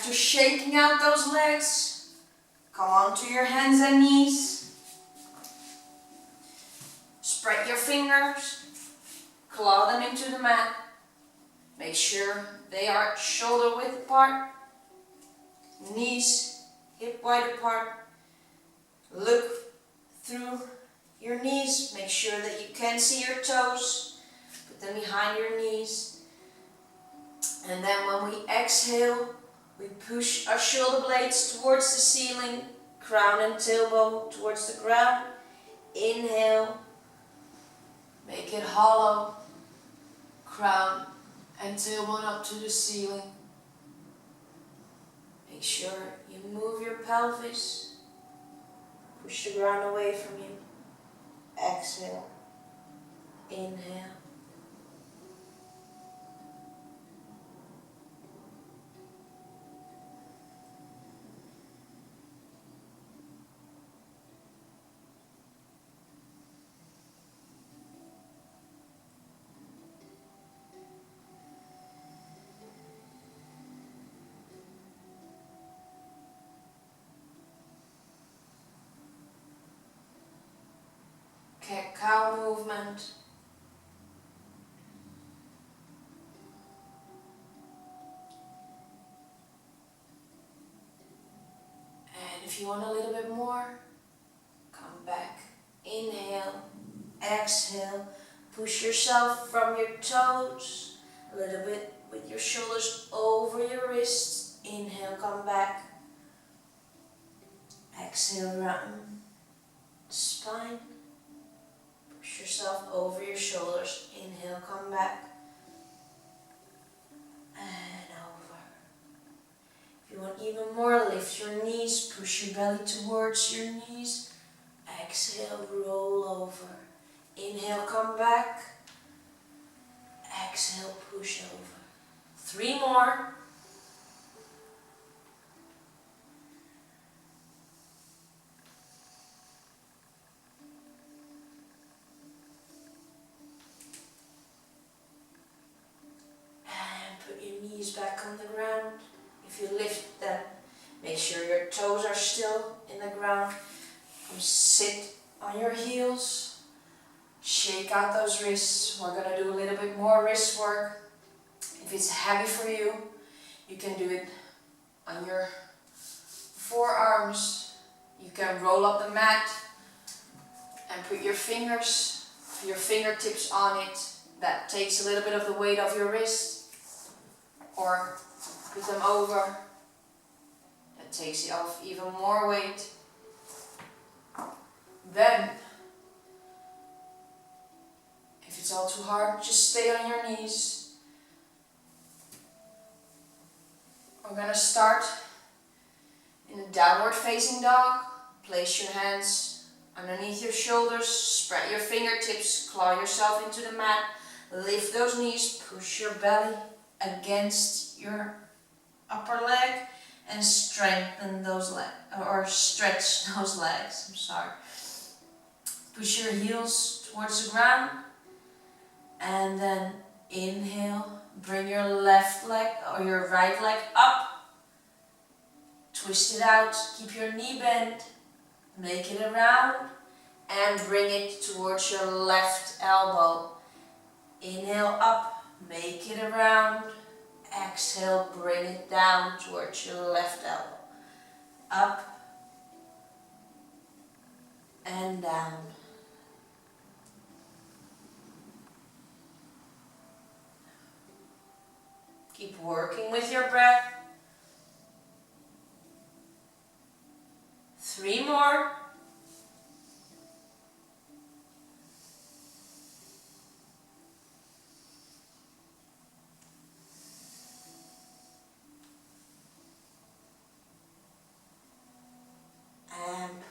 After shaking out those legs, come onto your hands and knees. Spread your fingers, claw them into the mat. Make sure they are shoulder width apart, knees hip wide apart. Look through your knees, make sure that you can see your toes. Put them behind your knees. And then when we exhale, we push our shoulder blades towards the ceiling, crown and tailbone towards the ground. Inhale, make it hollow, crown and tailbone up to the ceiling. Make sure you move your pelvis, push the ground away from you. Exhale, inhale. Cat-cow movement. And if you want a little bit more, come back. Inhale, exhale. Push yourself from your toes a little bit with your shoulders over your wrists. Inhale, come back. Exhale, round spine. Push yourself over your shoulders. Inhale, come back. And over. If you want even more, lift your knees. Push your belly towards your knees. Exhale, roll over. Inhale, come back. Exhale, push over. 3 more. Back on the ground. If you lift them, make sure your toes are still in the ground. Come sit on your heels. Shake out those wrists. We're going to do a little bit more wrist work. If it's heavy for you, you can do it on your forearms. You can roll up the mat and put your fingertips on it. That takes a little bit of the weight off your wrist. Or put them over. That takes off even more weight. Then, if it's all too hard, just stay on your knees. We're going to start in a downward facing dog. Place your hands underneath your shoulders. Spread your fingertips. Claw yourself into the mat. Lift those knees. Push your belly against your upper leg and strengthen those legs, or stretch those legs. I'm sorry. Push your heels towards the ground and then inhale. Bring your left leg or your right leg up. Twist it out. Keep your knee bent. Make it around and bring it towards your left elbow. Inhale up. Make it around. Exhale, bring it down towards your left elbow. Up and down. Keep working with your breath. 3 more.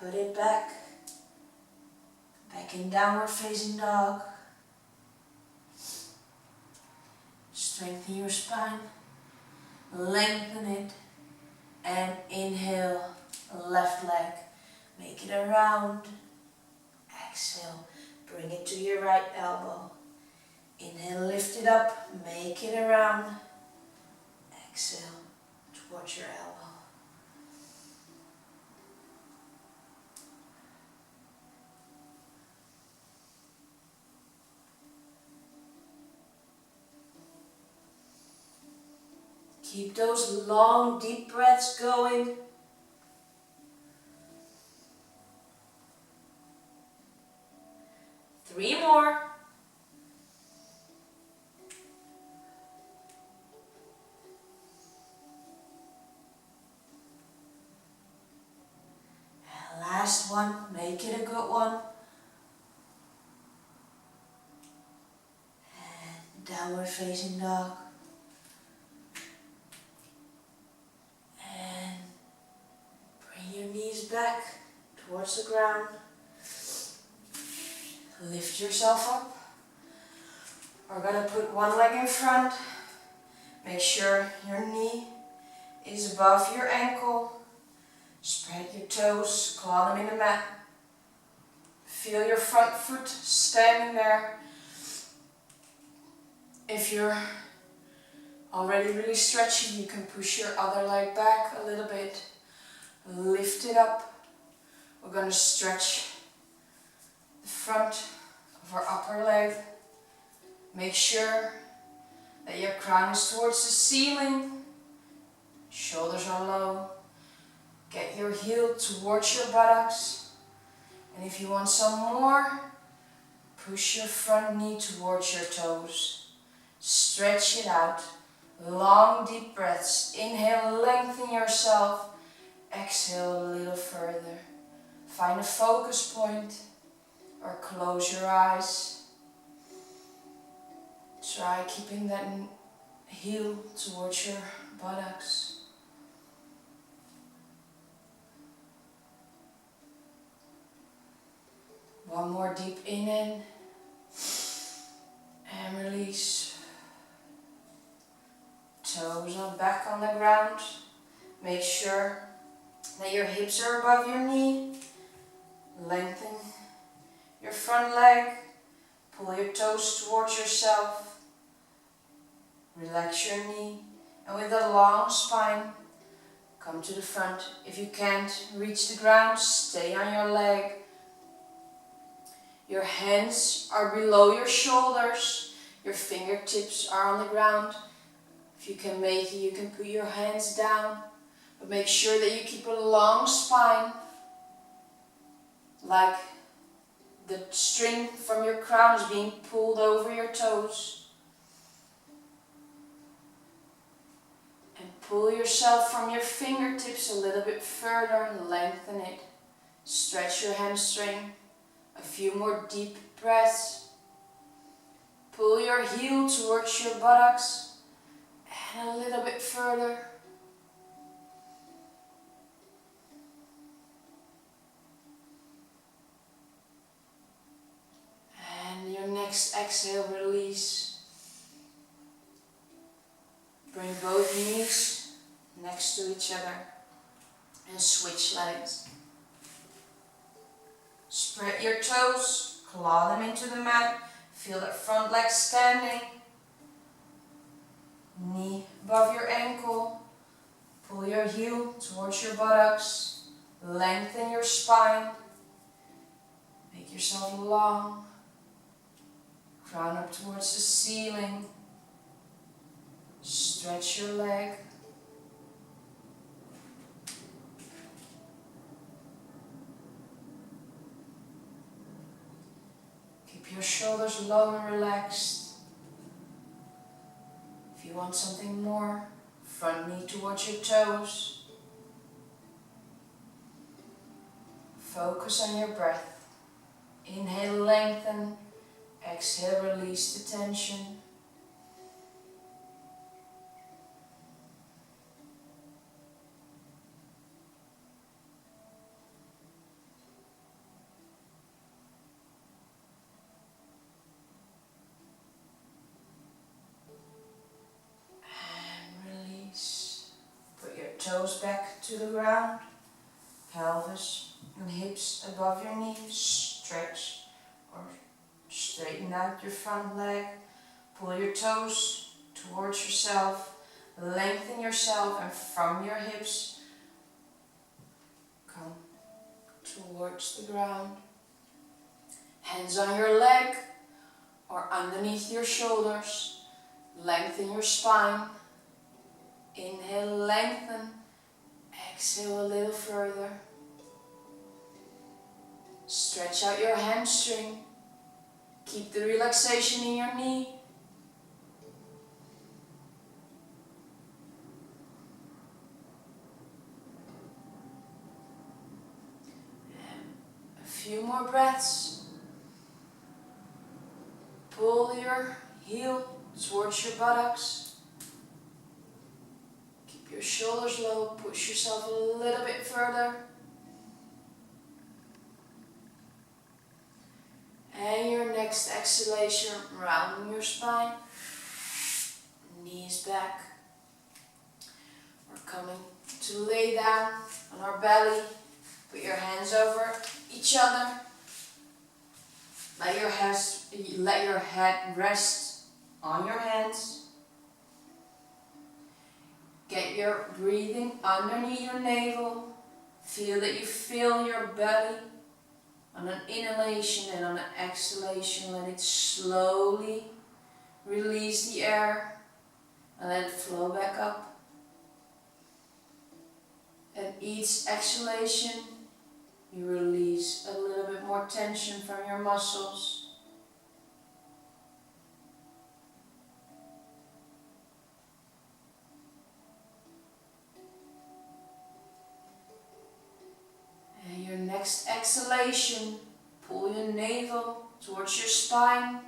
Put it back in downward facing dog. Strengthen your spine, lengthen it, and inhale, left leg. Make it around. Exhale, bring it to your right elbow. Inhale, lift it up, make it around. Exhale, towards your elbow. Keep those long, deep breaths going. Three more. And last one, make it a good one. And downward facing dog. And bring your knees back towards the ground. Lift yourself up. We're going to put one leg in front. Make sure your knee is above your ankle. Spread your toes, claw them in the mat. Feel your front foot standing there. If you're already really stretchy, you can push your other leg back a little bit. Lift it up. We're going to stretch the front of our upper leg. Make sure that your crown is towards the ceiling. Shoulders are low. Get your heel towards your buttocks. And if you want some more, push your front knee towards your toes. Stretch it out. Long deep breaths. Inhale, lengthen yourself. Exhale a little further. Find a focus point or close your eyes. Try keeping that heel towards your buttocks. One more deep in and release. Toes are back on the ground. Make sure that your hips are above your knee. Lengthen your front leg. Pull your toes towards yourself. Relax your knee. And with a long spine, come to the front. If you can't reach the ground, stay on your leg. Your hands are below your shoulders. Your fingertips are on the ground. If you can make it, you can put your hands down. But make sure that you keep a long spine. Like the string from your crown is being pulled over your toes. And pull yourself from your fingertips a little bit further and lengthen it. Stretch your hamstring. A few more deep breaths. Pull your heel towards your buttocks and a little bit further. And your next exhale, release. Bring both knees next to each other and switch legs. Spread your toes, claw them into the mat. Feel that front leg standing. Knee above your ankle. Pull your heel towards your buttocks. Lengthen your spine. Make yourself long. Crown up towards the ceiling. Stretch your leg. Your shoulders low and relaxed. If you want something more, front knee towards your toes. Focus on your breath. Inhale, lengthen. Exhale, release the tension. Toes back to the ground, pelvis and hips above your knees. Stretch or straighten out your front leg. Pull your toes towards yourself. Lengthen yourself, and from your hips, come towards the ground. Hands on your leg or underneath your shoulders. Lengthen your spine. Inhale, lengthen. Exhale a little further. Stretch out your hamstring. Keep the relaxation in your knee. A few more breaths. Pull your heel towards your buttocks. Keep your shoulders low. Push yourself a little bit further. And your next exhalation, rounding your spine. Knees back. We're coming to lay down on our belly. Put your hands over each other. Let your head rest on your hands. Get your breathing underneath your navel. Feel that you fill your belly on an inhalation, and on an exhalation let it slowly release the air and let it flow back up. At each exhalation you release a little bit more tension from your muscles. And your next exhalation, pull your navel towards your spine.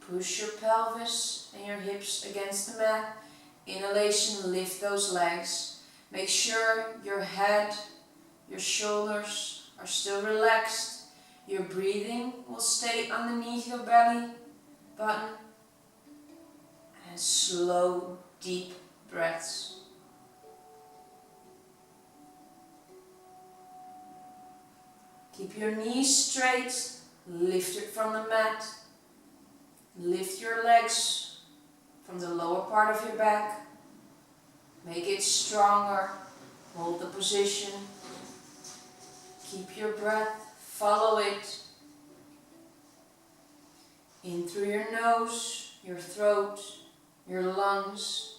Push your pelvis and your hips against the mat. Inhalation, lift those legs. Make sure your head, your shoulders are still relaxed. Your breathing will stay underneath your belly button. And slow, deep breaths. Keep your knees straight, lift it from the mat. Lift your legs from the lower part of your back. Make it stronger. Hold the position. Keep your breath, follow it. In through your nose, your throat, your lungs,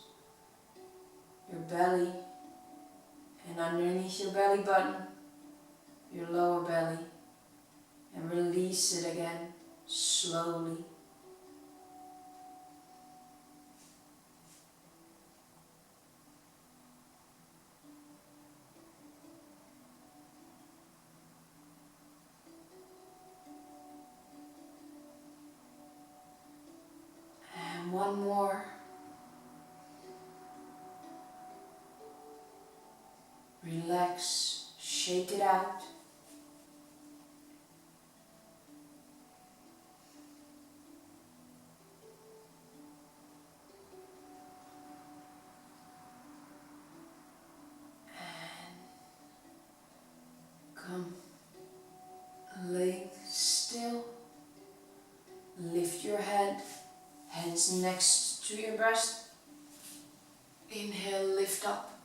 your belly, and underneath your belly button, your lower belly, and release it again, slowly. And one more. Relax, shake it out. Come, lay still, lift your head, hands next to your breast. Inhale, lift up,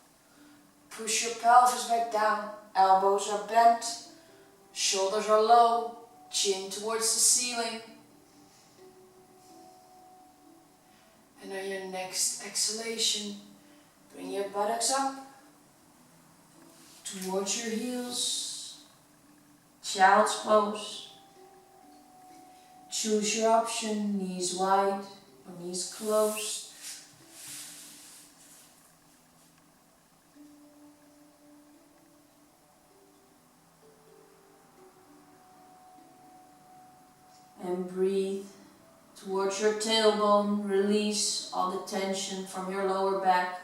push your pelvis back down, elbows are bent, shoulders are low, chin towards the ceiling. And on your next exhalation, bring your buttocks up towards your heels. Child's pose. Choose your option, knees wide or knees closed. And breathe towards your tailbone, release all the tension from your lower back.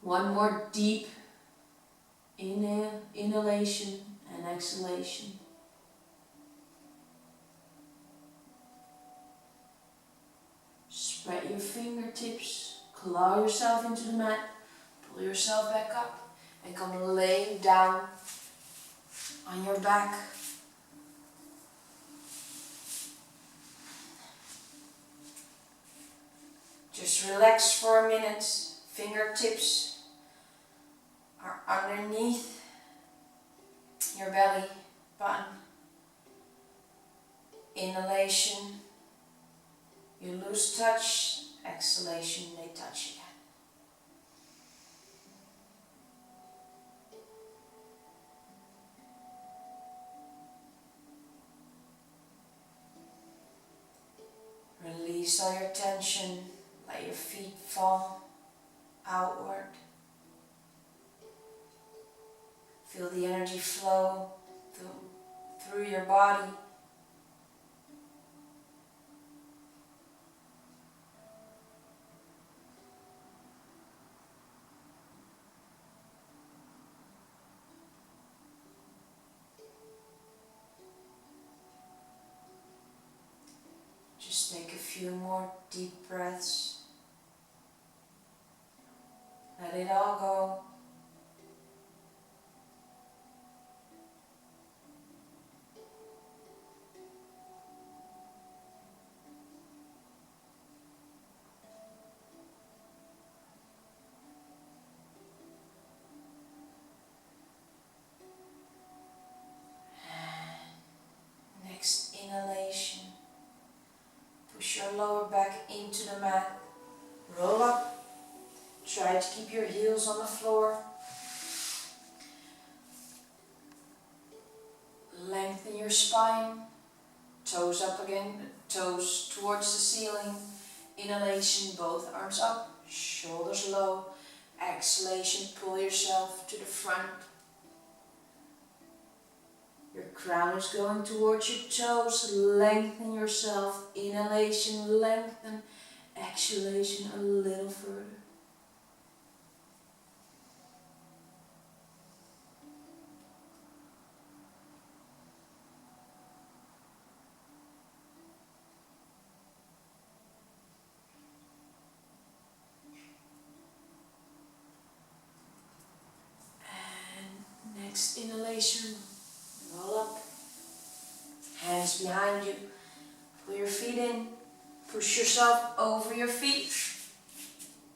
One more deep inhalation and exhalation. Spread your fingertips, claw yourself into the mat, pull yourself back up, and come laying down on your back. Just relax for a minute. Fingertips are underneath your belly button. Inhalation, you lose touch. Exhalation, they touch again. Release all your tension. Let your feet fall outward. Feel the energy flow through your body. Just take a few more deep breaths. Let it all go. And next inhalation. Push your lower back into the mat. Roll up. Try to keep your heels on the floor. Lengthen your spine. Toes up again. Toes towards the ceiling. Inhalation, both arms up. Shoulders low. Exhalation, pull yourself to the front. Your crown is going towards your toes. Lengthen yourself. Inhalation, lengthen. Exhalation, a little further. And next inhalation. Roll up, hands behind you, pull your feet in, push yourself over your feet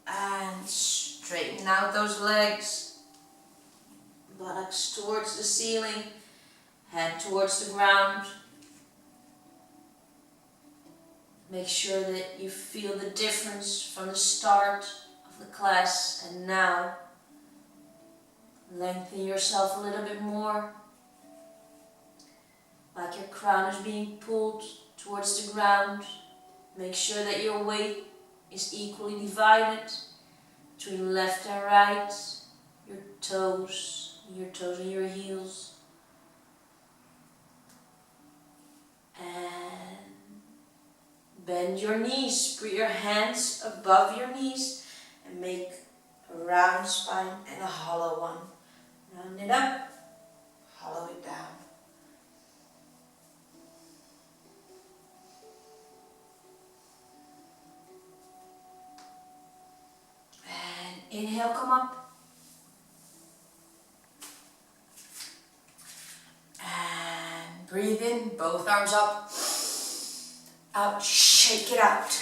and straighten out those legs. Buttocks towards the ceiling, head towards the ground. Make sure that you feel the difference from the start of the class and now. Lengthen yourself a little bit more. Like your crown is being pulled towards the ground. Make sure that your weight is equally divided between left and right, your toes and your heels. And bend your knees, put your hands above your knees and make a round spine and a hollow one. Round it up, hollow it down. Inhale, come up. And breathe in, both arms up. Out, shake it out.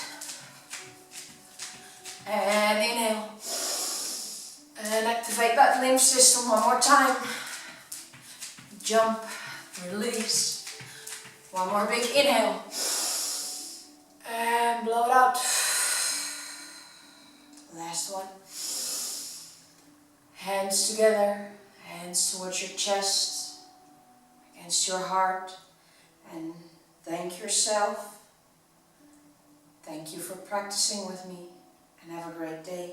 And inhale. And activate that lymph system one more time. Jump, release. One more big inhale. And blow it out. Last one. Hands together, hands towards your chest, against your heart, and thank yourself. Thank you for practicing with me, and have a great day.